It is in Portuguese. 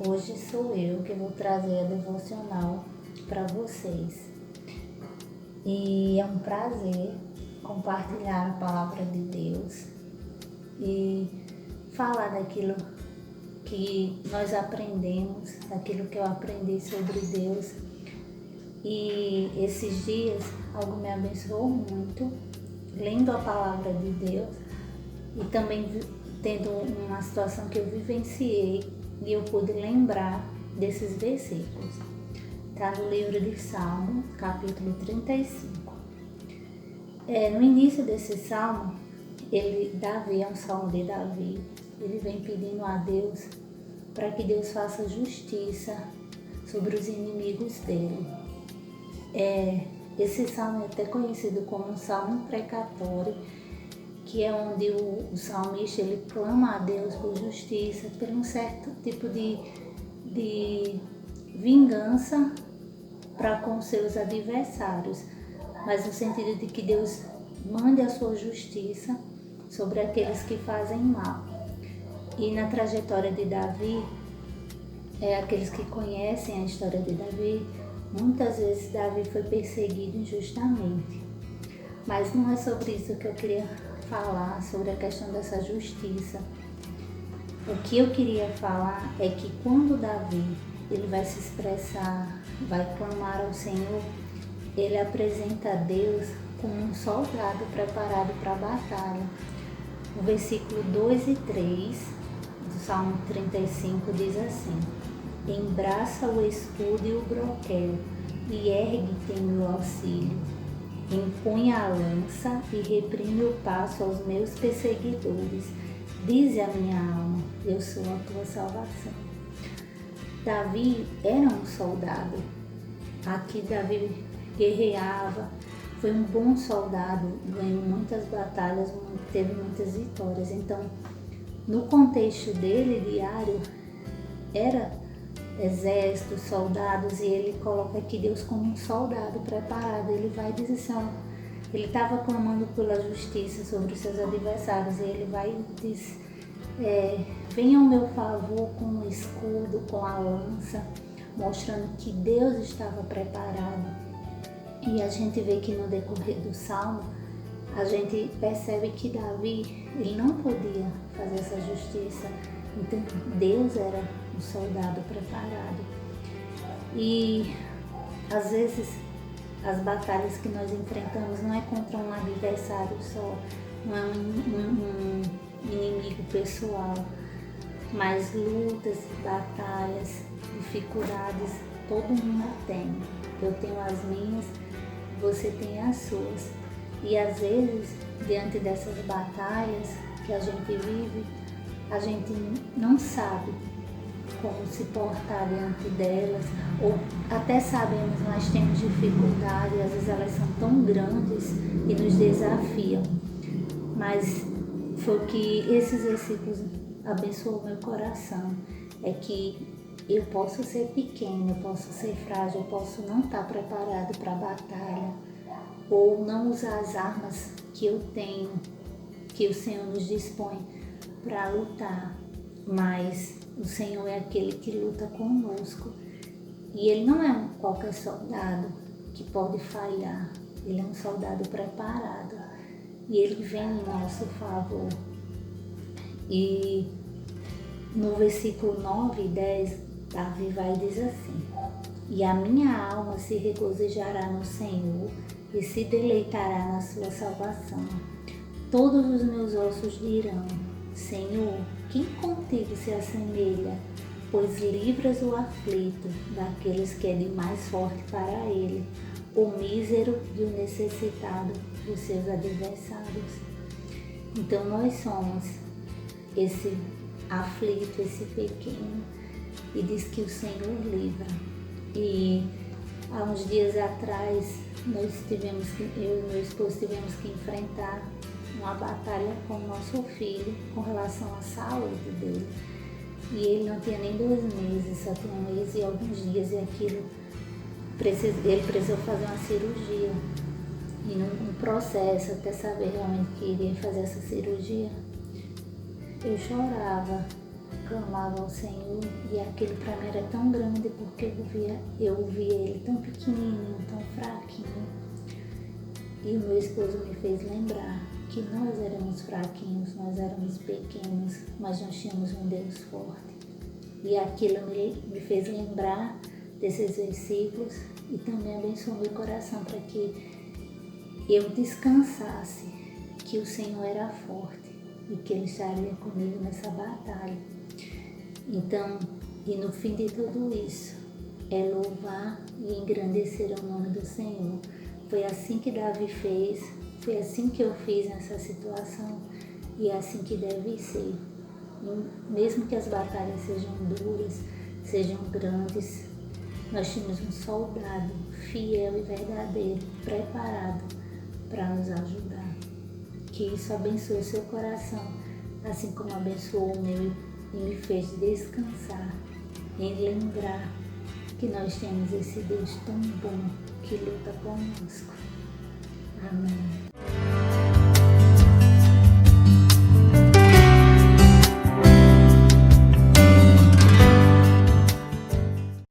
Hoje sou eu que vou trazer a devocional para vocês. E é um prazer compartilhar a palavra de Deus e falar daquilo que nós aprendemos, daquilo que eu aprendi sobre Deus. E esses dias algo me abençoou muito, lendo a palavra de Deus e também tendo uma situação que eu vivenciei e eu pude lembrar desses versículos. Está no livro de Salmo, capítulo 35. No início desse salmo, Davi é um salmo de Davi. Ele vem pedindo a Deus para que Deus faça justiça sobre os inimigos dele. Esse salmo é até conhecido como um salmo imprecatório, que é onde o salmista ele clama a Deus por justiça, por um certo tipo de vingança para com seus adversários, mas no sentido de que Deus mande a sua justiça sobre aqueles que fazem mal. E na trajetória de Davi, aqueles que conhecem a história de Davi, muitas vezes Davi foi perseguido injustamente. Mas não é sobre isso que eu queria falar, sobre a questão dessa justiça. O que eu queria falar é que quando Davi ele vai se expressar, vai clamar ao Senhor, ele apresenta a Deus como um soldado preparado para a batalha. O versículo 2 e 3 do Salmo 35 diz assim: embraça o escudo e o broquel, e ergue-te em meu auxílio. Empunha a lança e reprime o passo aos meus perseguidores. Dize a minha alma, eu sou a tua salvação. Davi era um soldado. Aqui Davi guerreava, foi um bom soldado, ganhou muitas batalhas, teve muitas vitórias. Então, no contexto dele diário, era exército, soldados, e ele coloca aqui Deus como um soldado preparado. Ele vai dizer assim, ele estava clamando pela justiça sobre os seus adversários, e ele vai e diz, venha ao meu favor com o escudo, com a lança, mostrando que Deus estava preparado. E a gente vê que no decorrer do salmo, a gente percebe que Davi, ele não podia fazer essa justiça. Então Deus era um soldado preparado. E às vezes as batalhas que nós enfrentamos não é contra um adversário só, não é um inimigo pessoal, mas lutas, batalhas, dificuldades, todo mundo tem. Eu tenho as minhas, você tem as suas. E às vezes, diante dessas batalhas que a gente vive, a gente não sabe como se portar diante delas, ou até sabemos, mas temos dificuldade, às vezes elas são tão grandes e nos desafiam. Mas foi o que esses versículos abençoou meu coração, é que eu posso ser pequeno, eu posso ser frágil, eu posso não estar preparado para a batalha, ou não usar as armas que eu tenho, que o Senhor nos dispõe para lutar, mas o Senhor é aquele que luta conosco, e Ele não é qualquer soldado que pode falhar, Ele é um soldado preparado, e Ele vem em nosso favor. E no versículo 9 e 10, Davi vai dizer assim: e a minha alma se regozijará no Senhor e se deleitará na sua salvação. Todos os meus ossos dirão: Senhor, quem contigo se assemelha? Pois livras o aflito daqueles que é demais forte para ele, o mísero e o necessitado dos seus adversários. Então nós somos esse aflito, esse pequeno, e diz que o Senhor livra. E há uns dias atrás, eu e meu esposo tivemos que enfrentar uma batalha com o nosso filho com relação à saúde dele. E ele não tinha nem 2 meses, só tinha 1 mês e alguns dias, e aquilo, ele precisou fazer uma cirurgia. E no processo, até saber realmente que iria fazer essa cirurgia, eu chorava clamava ao Senhor, e aquilo para mim era tão grande porque eu via ele tão pequenininho, tão fraquinho. E o meu esposo me fez lembrar que nós éramos fraquinhos, nós éramos pequenos, mas nós tínhamos um Deus forte. E aquilo me fez lembrar desses versículos e também abençoou meu coração para que eu descansasse que o Senhor era forte e que Ele estaria comigo nessa batalha. Então, e no fim de tudo isso, é louvar e engrandecer o nome do Senhor. Foi assim que Davi fez, foi assim que eu fiz nessa situação e é assim que deve ser. E mesmo que as batalhas sejam duras, sejam grandes, nós temos um soldado fiel e verdadeiro, preparado para nos ajudar. Que isso abençoe o seu coração, assim como abençoou o meu e me fez descansar em lembrar que nós temos esse Deus tão bom que luta conosco. Amém.